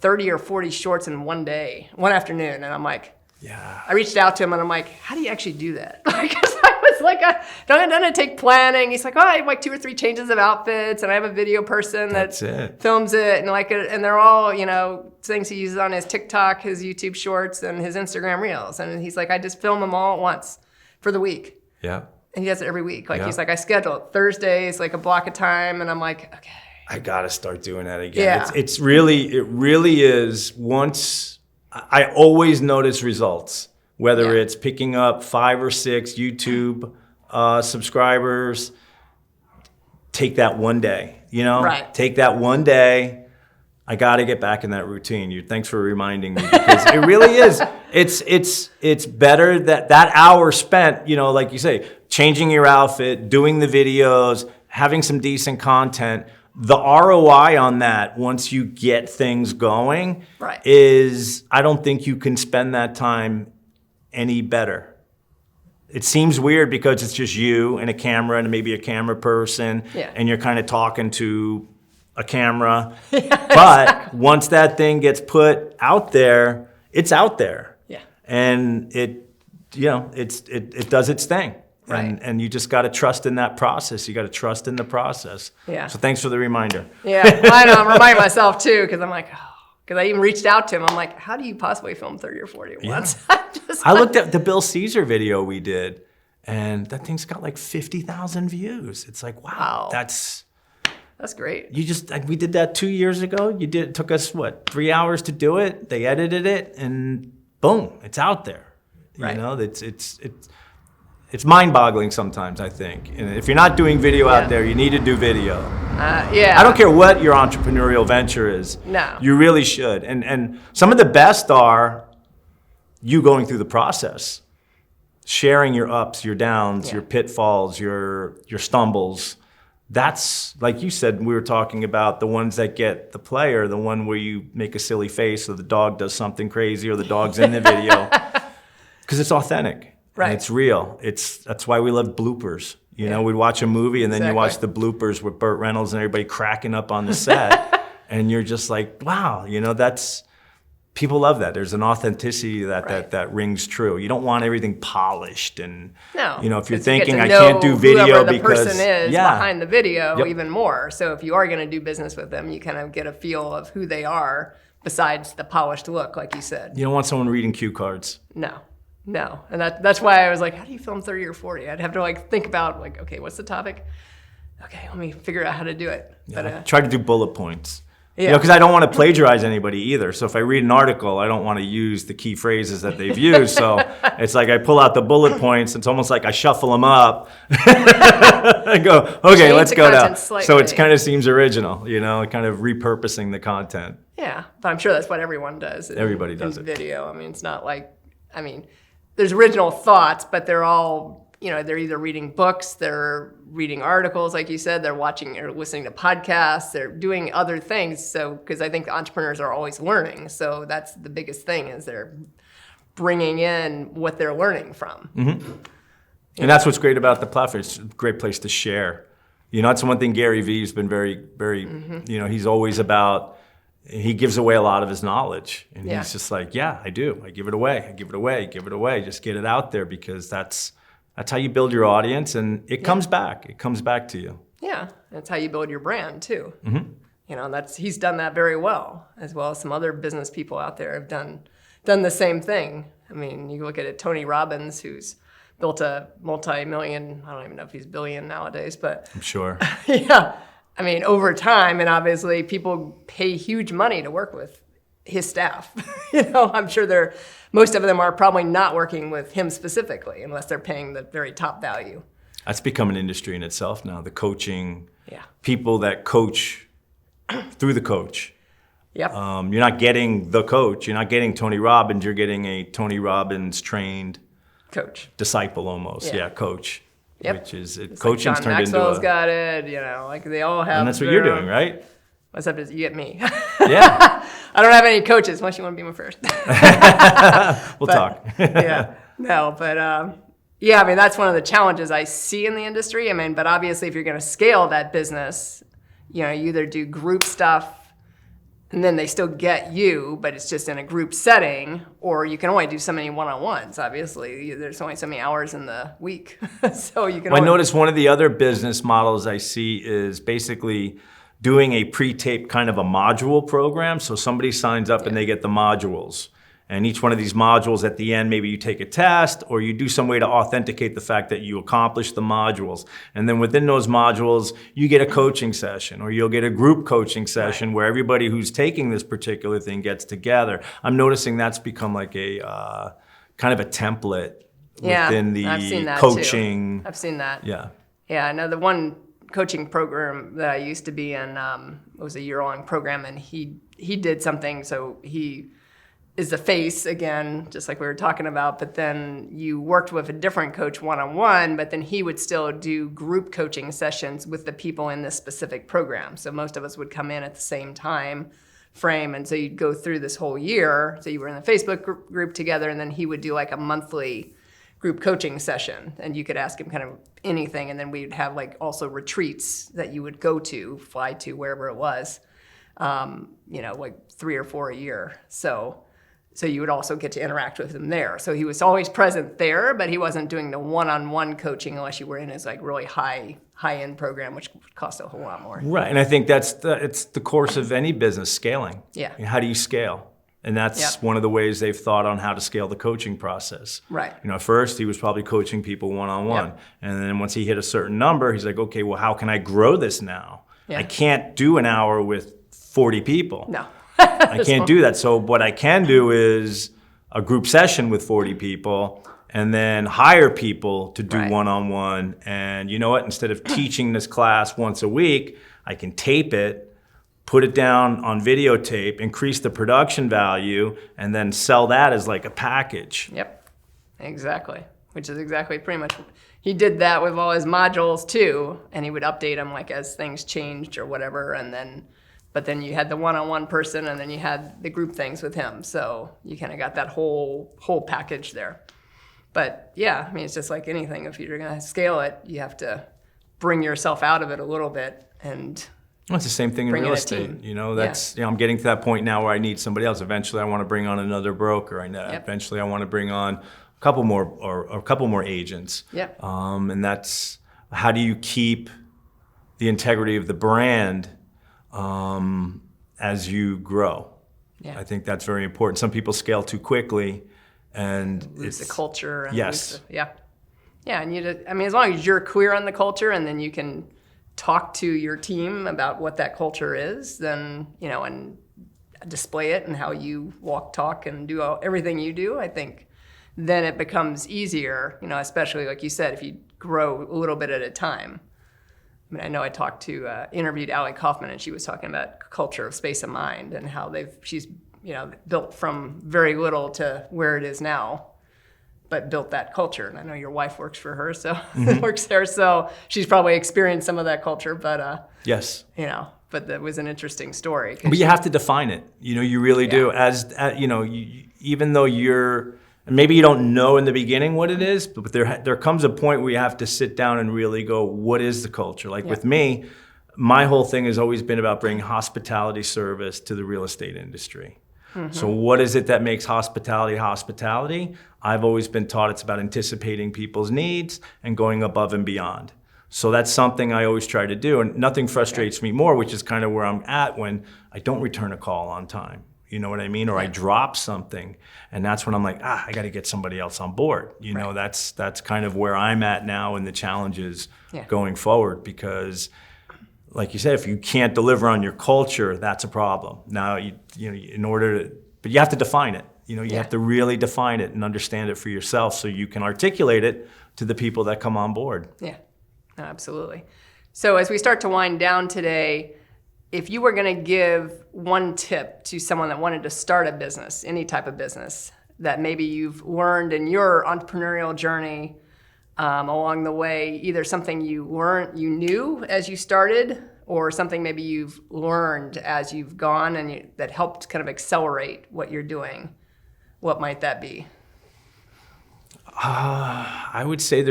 A: 30 or 40 shorts in one day, one afternoon. And I'm like,
B: yeah.
A: I reached out to him and I'm like, how do you actually do that? Because I was like, doesn't take planning. He's like, I have like 2 or 3 changes of outfits, and I have a video person that films it, and they're all things he uses on his TikTok, his YouTube Shorts, and his Instagram Reels. And he's like, I just film them all at once for the week.
B: Yeah.
A: And he does it every week. He's like, I schedule it Thursdays, like a block of time, and I'm like, okay.
B: I gotta start doing that again.
A: Yeah.
B: It really is. Once I always notice results, whether it's picking up 5 or 6 YouTube subscribers. Take that one day,
A: Right.
B: Take that one day. I got to get back in that routine. Thanks for reminding me, because it really is. It's better that hour spent, like you say, changing your outfit, doing the videos, having some decent content. The ROI on that, once you get things going, is I don't think you can spend that time any better. It seems weird because it's just you and a camera and maybe a camera person, and you're kind of talking to a camera. But once that thing gets put out there, it's out there. Yeah. And it does its thing. Right. And you just got to trust in that process. You got to trust in the process. Yeah. So thanks for the reminder.
A: Yeah, I know. I'm reminding myself too, because I'm like, because I even reached out to him. I'm like, how do you possibly film 30 or 40 at once?
B: I looked at the Bill Caesar video we did, and that thing's got like 50,000 views. It's like, wow.
A: That's great.
B: We did that 2 years ago. It took us, 3 hours to do it? They edited it and boom, it's out there.
A: Right.
B: You know, it's mind-boggling sometimes, I think. And if you're not doing video out there, you need to do video.
A: Yeah.
B: I don't care what your entrepreneurial venture is.
A: No.
B: You really should. And some of the best are you going through the process, sharing your ups, your downs, your pitfalls, your stumbles. That's, like you said, we were talking about the ones that get the play, or the one where you make a silly face, or the dog does something crazy, or the dog's in the video. Because it's authentic.
A: Right.
B: And it's real. That's why we love bloopers. You know, we'd watch a movie and then you watch the bloopers with Burt Reynolds and everybody cracking up on the set. And you're just like, wow, you know, people love that. There's an authenticity that rings true. You don't want everything polished and, you know, if you're thinking I can't do video because
A: the person is behind the video even more. So if you are going to do business with them, you kind of get a feel of who they are besides the polished look, like you said.
B: You don't want someone reading cue cards.
A: No, and that's why I was like, how do you film 30 or 40? I'd have to like think about like, okay, what's the topic? Okay, let me figure out how to do it.
B: Yeah, but try to do bullet points.
A: Yeah.
B: You know, because I don't want to plagiarize anybody either. So if I read an article, I don't want to use the key phrases that they've used. So it's like I pull out the bullet points. It's almost like I shuffle them up. I go, okay,
A: Change
B: let's
A: the
B: go now.
A: content slightly.
B: So it kind of seems original, you know, kind of repurposing the content.
A: Yeah, but I'm sure that's what everyone does.
B: Everybody does
A: in
B: it.
A: Video. I mean, it's not like, there's original thoughts, but they're all, you know, they're either reading books, they're reading articles, like you said, they're watching or listening to podcasts, they're doing other things. So, because I think entrepreneurs are always learning. So that's the biggest thing, is they're bringing in what they're learning from.
B: Mm-hmm. And that's what's great about the platform. It's a great place to share. You know, that's one thing Gary Vee's been very, you know, he's always about, he gives away a lot of his knowledge. And he's just like, yeah, I do. I give it away. I give it away. Give it away. Just get it out there, because that's how you build your audience, and it comes back. It comes back to you.
A: Yeah, that's how you build your brand too.
B: Mm-hmm.
A: You know, he's done that very well, as well as some other business people out there have done the same thing. I mean, you look at it, Tony Robbins, who's built a multi-million, I don't even know if he's billion nowadays, but
B: I'm sure.
A: Yeah. I mean, over time, and obviously people pay huge money to work with his staff. You know, I'm sure most of them are probably not working with him specifically, unless they're paying the very top value.
B: That's become an industry in itself now, the coaching.
A: Yeah.
B: People that coach through the coach.
A: Yep.
B: You're not getting the coach. You're not getting Tony Robbins. You're getting a Tony Robbins trained
A: coach.
B: Disciple almost. Yeah, coach.
A: Yep.
B: Which is
A: it's
B: coaching's
A: like John
B: turned
A: Maxwell's
B: into
A: got it, you know, like they all have.
B: And that's what you're doing, right?
A: What's up is you get me.
B: Yeah.
A: I don't have any coaches unless you want to be my first.
B: We'll talk.
A: Yeah. No, but yeah, I mean, that's one of the challenges I see in the industry. I mean, but obviously if you're going to scale that business, you know, you either do group stuff and then they still get you, but it's just in a group setting, or you can only do so many one-on-ones. Obviously, there's only so many hours in the week. So you can
B: I notice one of the other business models I see is basically doing a pre-taped kind of a module program. So somebody signs up and they get the modules. And each one of these modules at the end, maybe you take a test or you do some way to authenticate the fact that you accomplished the modules. And then within those modules, you get a coaching session, or you'll get a group coaching session where everybody who's taking this particular thing gets together. I'm noticing that's become like a kind of a template within the
A: I've seen that
B: coaching.
A: too. I've seen that.
B: Yeah.
A: Yeah, I know the one coaching program that I used to be in, it was a year-long program, and he did something, so he is the face again, just like we were talking about, but then you worked with a different coach one-on-one, but then he would still do group coaching sessions with the people in this specific program. So most of us would come in at the same time frame, and so you'd go through this whole year. So you were in the Facebook group together, and then he would do like a monthly group coaching session, and you could ask him kind of anything, and then we'd have like also retreats that you would go to, fly to wherever it was, you know, like 3 or 4 a year. So you would also get to interact with him there. So he was always present there, but he wasn't doing the one-on-one coaching unless you were in his like really high-end program, which would cost a whole lot more.
B: Right, and I think it's the course of any business, scaling.
A: Yeah.
B: You know, how do you scale? And that's one of the ways they've thought on how to scale the coaching process.
A: Right.
B: You know, at first he was probably coaching people one-on-one.
A: Yep.
B: And then once he hit a certain number, he's like, okay, well, how can I grow this now? I can't do an hour with 40 people.
A: No.
B: I can't do that. So what I can do is a group session with 40 people and then hire people to do one-on-one. And you know what? Instead of teaching this class once a week, I can tape it, put it down on videotape, increase the production value, and then sell that as like a package.
A: Yep, exactly. Which is exactly pretty much, he did that with all his modules too, and he would update them like as things changed or whatever, and then, but then you had the one-on-one person, and then you had the group things with him, so you kind of got that whole package there. But yeah, I mean, it's just like anything. If you're going to scale it, you have to bring yourself out of it a little bit, and
B: well, it's the same thing in real estate.
A: Team.
B: You know, that's I'm getting to that point now where I need somebody else. Eventually, I want to bring on another broker. Eventually, I want to bring on a couple more agents.
A: Yep.
B: And that's how do you keep the integrity of the brand as you grow?
A: Yeah.
B: I think that's very important. Some people scale too quickly, and
A: lose the culture. And
B: yes.
A: Yeah, and I mean, as long as you're clear on the culture, and then you can talk to your team about what that culture is, then, you know, and display it and how you walk, talk, and do everything you do, I think then it becomes easier, you know, especially like you said, if you grow a little bit at a time. I mean, I know I interviewed Allie Kaufman, and she was talking about culture of Space of Mind and how she's, you know, built from very little to where it is now, but built that culture. And I know your wife works for her, so works there, so she's probably experienced some of that culture. But
B: yes,
A: you know, but that was an interesting story.
B: But you have to define it. You know, you really do. As you know, even though maybe you don't know in the beginning what it is, but there comes a point where you have to sit down and really go, what is the culture? Like with me, my whole thing has always been about bringing hospitality service to the real estate industry. So what is it that makes hospitality hospitality? I've always been taught it's about anticipating people's needs and going above and beyond. So that's something I always try to do, and nothing frustrates me more, which is kind of where I'm at when I don't return a call on time. You know what I mean? Or I drop something, and that's when I'm like, I got to get somebody else on board. You know, that's kind of where I'm at now in the challenges going forward, because like you said, if you can't deliver on your culture, that's a problem. Now, you know, but you have to define it. You know, you have to really define it and understand it for yourself so you can articulate it to the people that come on board. Yeah,
A: no, absolutely. So as we start to wind down today, if you were going to give one tip to someone that wanted to start a business, any type of business, that maybe you've learned in your entrepreneurial journey along the way, either something you knew as you started, or something maybe you've learned as you've gone and that helped kind of accelerate what you're doing, what might that be?
B: I would say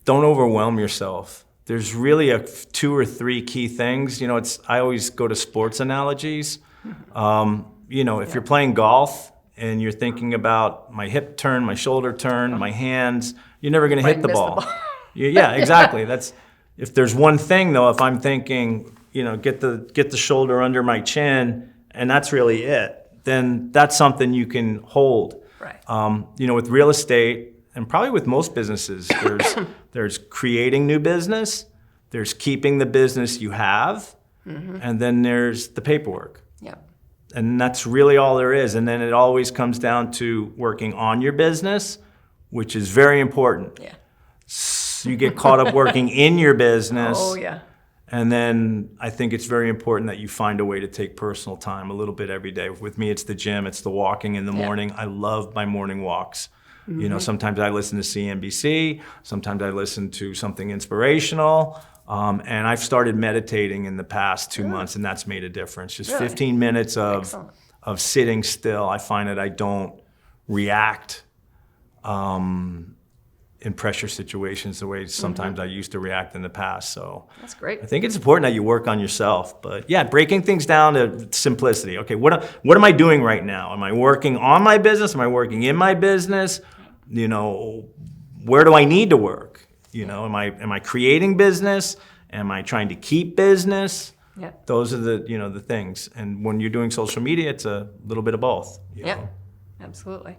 B: don't overwhelm yourself. There's really 2 or 3 key things. You know, I always go to sports analogies. You know, if you're playing golf and you're thinking about my hip turn, my shoulder turn, my hands, you're never going to hit the ball. Yeah, exactly. If there's one thing though, if I'm thinking, you know, get the shoulder under my chin, and that's really it, then that's something you can hold.
A: Right.
B: You know, with real estate, and probably with most businesses, there's creating new business, there's keeping the business you have, and then there's the paperwork. Yeah. And that's really all there is. And then it always comes down to working on your business, which is very important. Yeah. So you get caught up working in your business.
A: Oh, yeah.
B: And then I think it's very important that you find a way to take personal time a little bit every day. With me, it's the gym, it's the walking in the morning. I love my morning walks. You know, sometimes I listen to CNBC, sometimes I listen to something inspirational, and I've started meditating in the past 2 months, and that's made a difference. Just 15 minutes of sitting still. I find that I don't react in pressure situations the way sometimes I used to react in the past. So
A: that's great.
B: I think it's important that you work on yourself. But yeah, breaking things down to simplicity. Okay, what am I doing right now? Am I working on my business? Am I working in my business? You know, where do I need to work? You know, am I creating business? Am I trying to keep business? Yeah. Those are the things. And when you're doing social media, it's a little bit of both. You know?
A: Absolutely.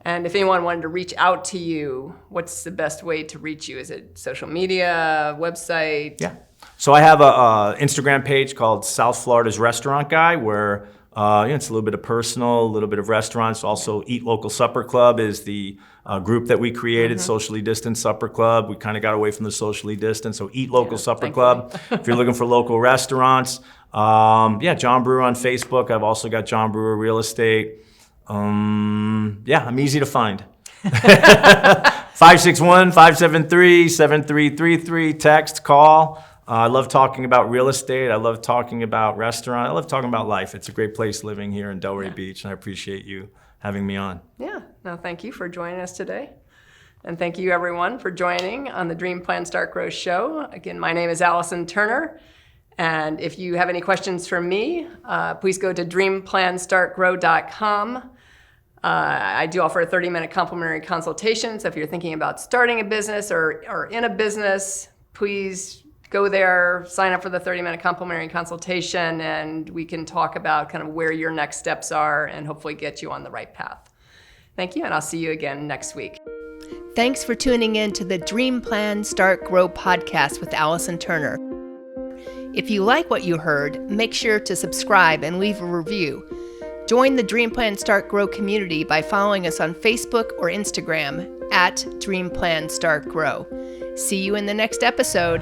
A: And if anyone wanted to reach out to you, what's the best way to reach you? Is it social media, website?
B: Yeah. So I have a Instagram page called South Florida's Restaurant Guy, where it's a little bit of personal, a little bit of restaurants. Also, Eat Local Supper Club is the group that we created, socially distanced supper club. We kind of got away from the socially distanced, so Eat Local Supper Club. If you're looking for local restaurants, John Brewer on Facebook. I've also got John Brewer Real Estate. I'm easy to find. 561-573-7333, text, call. I love talking about real estate. I love talking about restaurant. I love talking about life. It's a great place living here in Delray Beach, and I appreciate you having me on.
A: Yeah, no, thank you for joining us today. And thank you, everyone, for joining on the Dream Plan Start Grow show. Again, my name is Allison Turner. And if you have any questions for me, please go to dreamplanstartgrow.com. I do offer a 30-minute complimentary consultation. So if you're thinking about starting a business or in a business, please go there, sign up for the 30-minute complimentary consultation, and we can talk about kind of where your next steps are and hopefully get you on the right path. Thank you, and I'll see you again next week. Thanks for tuning in to the Dream Plan Start Grow podcast with Allison Turner. If you like what you heard, make sure to subscribe and leave a review. Join the Dream Plan Start Grow community by following us on Facebook or Instagram @Dream Plan Start Grow. See you in the next episode.